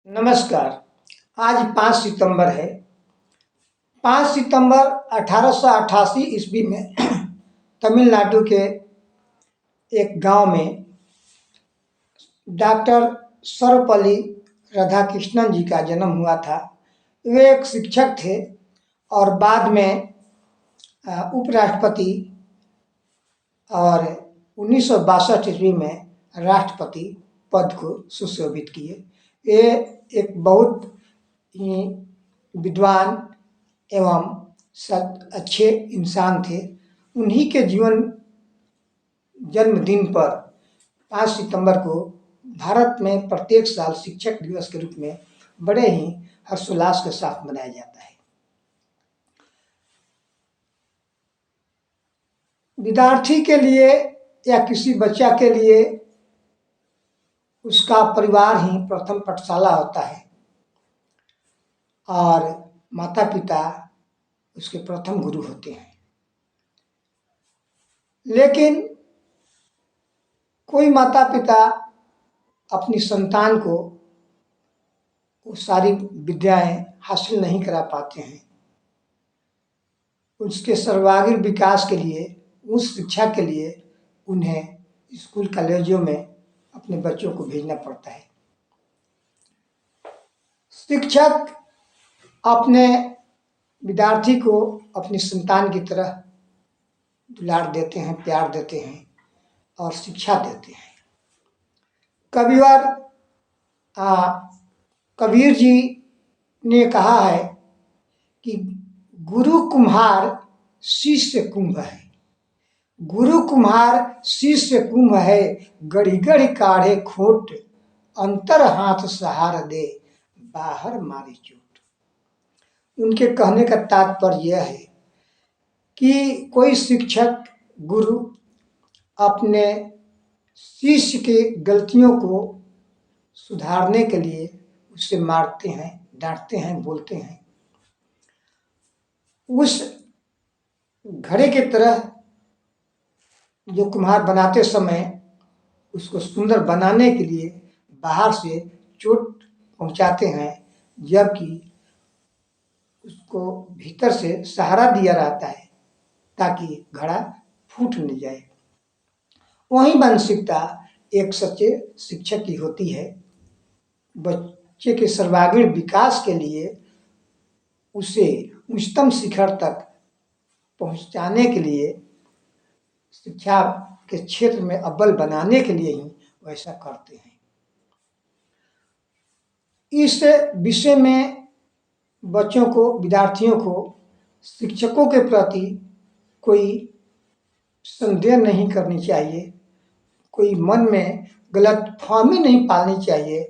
नमस्कार। आज 5 सितंबर है। 5 सितंबर 1888 ईस्वी में तमिलनाडु के एक गांव में डॉक्टर सर्वपल्ली राधाकृष्णन जी का जन्म हुआ था। वे एक शिक्षक थे और बाद में उपराष्ट्रपति और 1962 ईस्वी में राष्ट्रपति पद को सुशोभित किए। ये एक बहुत ही विद्वान एवं अच्छे इंसान थे। उन्हीं के जन्मदिन पर 5 सितंबर को भारत में प्रत्येक साल शिक्षक दिवस के रूप में बड़े ही हर्षोल्लास के साथ मनाया जाता है। विद्यार्थी के लिए या किसी बच्चा के लिए उसका परिवार ही प्रथम पाठशाला होता है और माता पिता उसके प्रथम गुरु होते हैं। लेकिन कोई माता पिता अपनी संतान को वो सारी विद्याएं हासिल नहीं करा पाते हैं। उसके सर्वांगीण विकास के लिए, उस शिक्षा के लिए उन्हें स्कूल कॉलेजों में अपने बच्चों को भेजना पड़ता है। शिक्षक अपने विद्यार्थी को अपनी संतान की तरह दुलार देते हैं, प्यार देते हैं और शिक्षा देते हैं। कबीर जी ने कहा है कि गुरु कुम्हार शिष्य कुंभ है। गुरु कुम्हार शिष्य कुंभ है, गढ़ी गढ़ी काढ़े खोट, अंतर हाथ सहार दे, बाहर मारी चोट। उनके कहने का तात्पर्य यह है कि कोई शिक्षक गुरु अपने शिष्य के गलतियों को सुधारने के लिए उसे मारते हैं, डांटते हैं, बोलते हैं। उस घड़े की तरह जो कुम्हार बनाते समय उसको सुंदर बनाने के लिए बाहर से चोट पहुंचाते हैं, जबकि उसको भीतर से सहारा दिया रहता है ताकि घड़ा फूट न जाए। वही मानसिकता एक सच्चे शिक्षक की होती है। बच्चे के सर्वांगीण विकास के लिए उसे उच्चतम शिखर तक पहुंचाने के लिए, शिक्षा के क्षेत्र में अव्वल बनाने के लिए ही वैसा करते हैं। इस विषय में बच्चों को, विद्यार्थियों को शिक्षकों के प्रति कोई संदेह नहीं करनी चाहिए, कोई मन में गलत फहमी नहीं पालनी चाहिए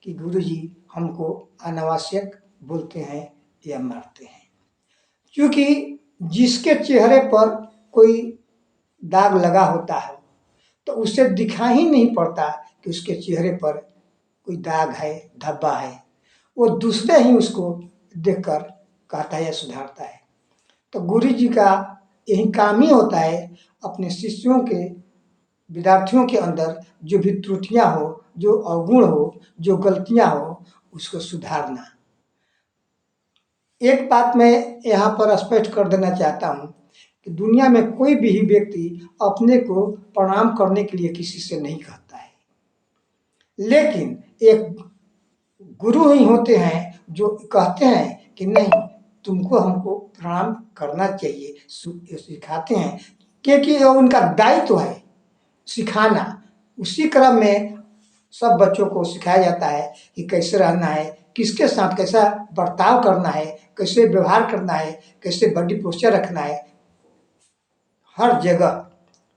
कि गुरुजी हमको अनावश्यक बोलते हैं या मारते हैं। क्योंकि जिसके चेहरे पर कोई दाग लगा होता है तो उसे दिखा ही नहीं पड़ता कि उसके चेहरे पर कोई दाग है, धब्बा है। वो दूसरे ही उसको देखकर कहता है या सुधारता है। तो गुरु जी का यही काम ही होता है, अपने शिष्यों के, विद्यार्थियों के अंदर जो भी त्रुटियां हो, जो अवगुण हो, जो गलतियां हो, उसको सुधारना। एक बात मैं यहाँ पर स्पष्ट कर देना चाहता हूँ कि दुनिया में कोई भी व्यक्ति अपने को प्रणाम करने के लिए किसी से नहीं कहता है, लेकिन एक गुरु ही होते हैं जो कहते हैं कि नहीं, तुमको हमको प्रणाम करना चाहिए, सिखाते हैं, क्योंकि उनका दायित्व है सिखाना। उसी क्रम में सब बच्चों को सिखाया जाता है कि कैसे रहना है, किसके साथ कैसा बर्ताव करना है, कैसे व्यवहार करना है, कैसे बॉडी पोस्चर रखना है। हर जगह,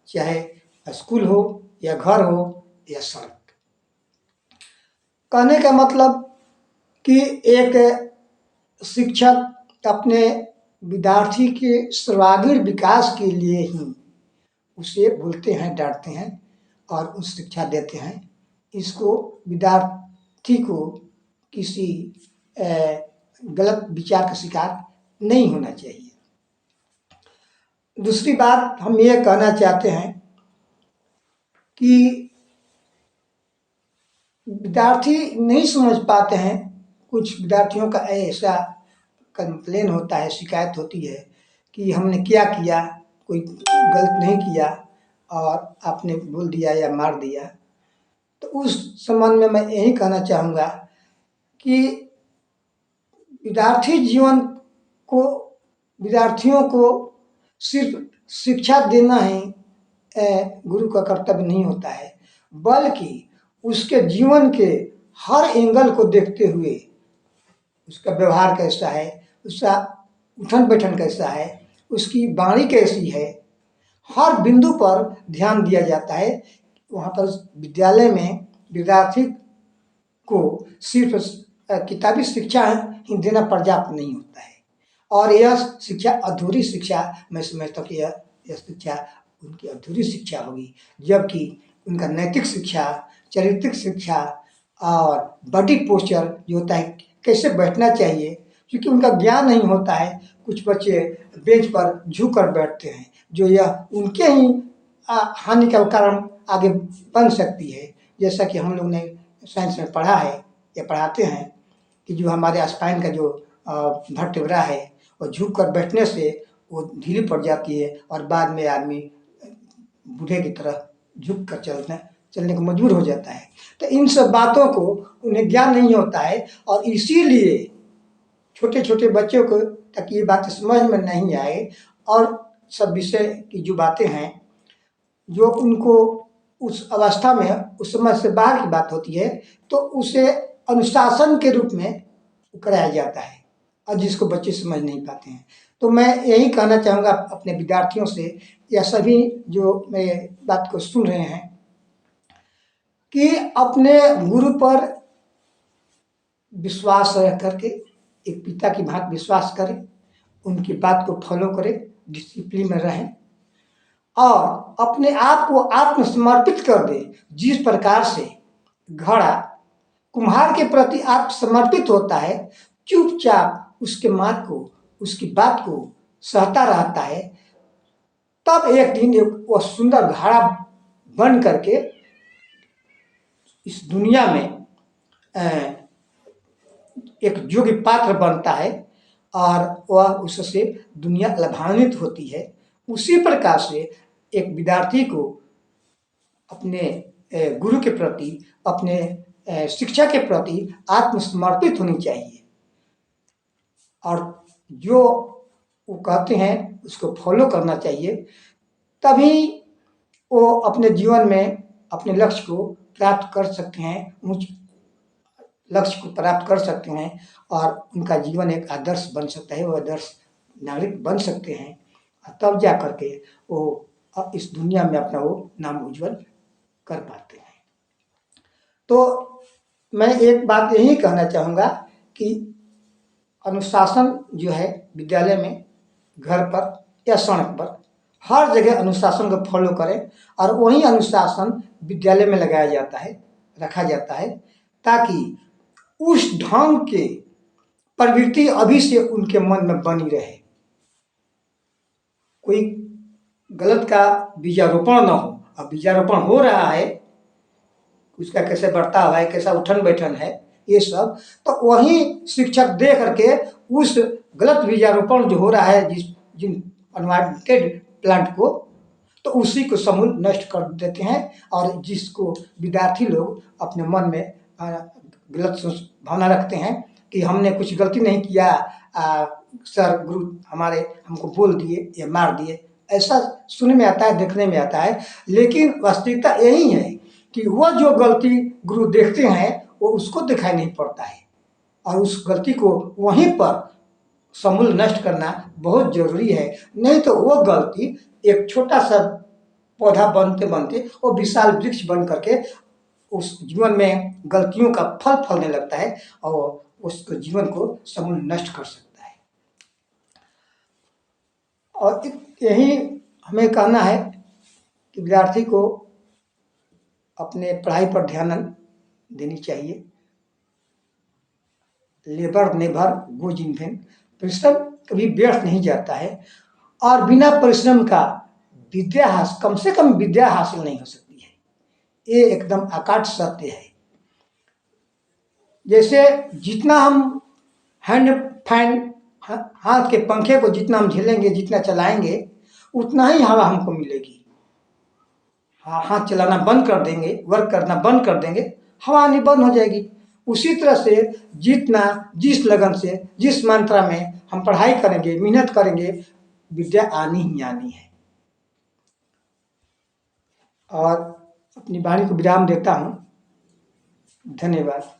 चाहे स्कूल हो या घर हो या सड़क। कहने का मतलब कि एक शिक्षक अपने विद्यार्थी के सर्वांगीण विकास के लिए ही उसे बोलते हैं, डांटते हैं और उस शिक्षा देते हैं। इसको विद्यार्थी को किसी गलत विचार का शिकार नहीं होना चाहिए। दूसरी बात हम ये कहना चाहते हैं कि विद्यार्थी नहीं समझ पाते हैं। कुछ विद्यार्थियों का ऐसा कंप्लेन होता है, शिकायत होती है कि हमने क्या किया, कोई गलत नहीं किया और आपने बोल दिया या मार दिया। तो उस संबंध में मैं यही कहना चाहूँगा कि विद्यार्थी जीवन को, विद्यार्थियों को सिर्फ शिक्षा देना ही गुरु का कर्तव्य नहीं होता है, बल्कि उसके जीवन के हर एंगल को देखते हुए उसका व्यवहार कैसा है, उसका उठन बैठन कैसा है, उसकी वाणी कैसी है, हर बिंदु पर ध्यान दिया जाता है। वहाँ पर विद्यालय में विद्यार्थी को सिर्फ किताबी शिक्षा ही देना पर्याप्त नहीं होता है, और यह शिक्षा अधूरी शिक्षा, मैं समझता हूँ कि यह शिक्षा उनकी अधूरी शिक्षा होगी, जबकि उनका नैतिक शिक्षा, चारित्रिक शिक्षा और बॉडी पोस्चर जो होता है, कैसे बैठना चाहिए, क्योंकि उनका ज्ञान नहीं होता है। कुछ बच्चे बेंच पर झुक कर बैठते हैं, जो यह उनके ही हानि का कारण आगे बन सकती है। जैसा कि हम लोग ने साइंस में पढ़ा है या पढ़ाते हैं कि जो हमारे स्पाइन का जो वर्टेब्रा है, वो झुक कर बैठने से वो ढीली पड़ जाती है और बाद में आदमी बूढ़े की तरह झुक कर चलने को मजबूर हो जाता है। तो इन सब बातों को उन्हें ज्ञान नहीं होता है, और इसीलिए छोटे छोटे बच्चों को तक ये बातें समझ में नहीं आए, और सब विषय की जो बातें हैं जो उनको उस अवस्था में, उस समझ से बाहर की बात होती है, तो उसे अनुशासन के रूप में कराया जाता है, और जिसको बच्चे समझ नहीं पाते हैं। तो मैं यही कहना चाहूँगा अपने विद्यार्थियों से, या सभी जो मेरे बात को सुन रहे हैं, कि अपने गुरु पर विश्वास रख करके, एक पिता की भांति विश्वास करें, उनकी बात को फॉलो करें, डिसिप्लिन में रहें, और अपने आप को आत्मसमर्पित कर दें। जिस प्रकार से घड़ा कुम्हार के प्रति आत्मसमर्पित होता है, चुपचाप उसके मार्ग को, उसकी बात को सहता रहता है, तब एक दिन वह सुंदर घड़ा बन करके इस दुनिया में एक योग्य पात्र बनता है, और वह उससे दुनिया लाभान्वित होती है। उसी प्रकार से एक विद्यार्थी को अपने गुरु के प्रति, अपने शिक्षा के प्रति आत्मसमर्पित होनी चाहिए, और जो वो कहते हैं उसको फॉलो करना चाहिए। तभी वो अपने जीवन में अपने लक्ष्य को प्राप्त कर सकते हैं, उच्च लक्ष्य को प्राप्त कर सकते हैं, और उनका जीवन एक आदर्श बन सकता है, वो आदर्श नागरिक बन सकते हैं। तब जा करके वो इस दुनिया में अपना वो नाम उज्जवल कर पाते हैं। तो मैं एक बात यही कहना चाहूँगा कि अनुशासन जो है विद्यालय में, घर पर या सड़क पर, हर जगह अनुशासन को फॉलो करें, और वही अनुशासन विद्यालय में लगाया जाता है, रखा जाता है, ताकि उस ढंग के प्रवृत्ति अभी से उनके मन में बनी रहे, कोई गलत का बीजारोपण न हो। अब बीजारोपण हो रहा है, उसका कैसे बर्ताव है, कैसा उठन बैठन है, ये सब तो वही शिक्षक दे करके उस गलत बीजारोपण जो हो रहा है जिन अनवांटेड प्लांट को, तो उसी को समूल नष्ट कर देते हैं। और जिसको विद्यार्थी लोग अपने मन में गलत भावना रखते हैं कि हमने कुछ गलती नहीं किया, सर गुरु हमारे हमको बोल दिए या मार दिए, ऐसा सुनने में आता है, देखने में आता है। लेकिन वास्तविकता यही है कि वह जो गलती गुरु देखते हैं वो उसको दिखाई नहीं पड़ता है, और उस गलती को वहीं पर समूल नष्ट करना बहुत जरूरी है। नहीं तो वो गलती एक छोटा सा पौधा बनते बनते वो विशाल वृक्ष बन करके उस जीवन में गलतियों का फल फलने लगता है, और उसको जीवन को समूल नष्ट कर सकता है। और यही हमें कहना है कि विद्यार्थी को अपने पढ़ाई पर ध्यान देनी चाहिए। Labour never goes in when, परिश्रम कभी व्यर्थ नहीं जाता है, और बिना परिश्रम का कम से कम विद्या हासिल नहीं हो सकती है। ये एकदम अकाट सत्य है। जैसे जितना हम हैंड फैन हाथ के पंखे को जितना हम झेलेंगे, जितना चलाएंगे, उतना ही हवा हमको मिलेगी। हाथ चलाना बंद कर देंगे, वर्क करना बंद कर देंगे, हवा आनी बंद हो जाएगी। उसी तरह से जितना जिस लगन से, जिस मात्रा में हम पढ़ाई करेंगे, मेहनत करेंगे, विद्या आनी ही आनी है। और अपनी वाणी को विराम देता हूँ। धन्यवाद।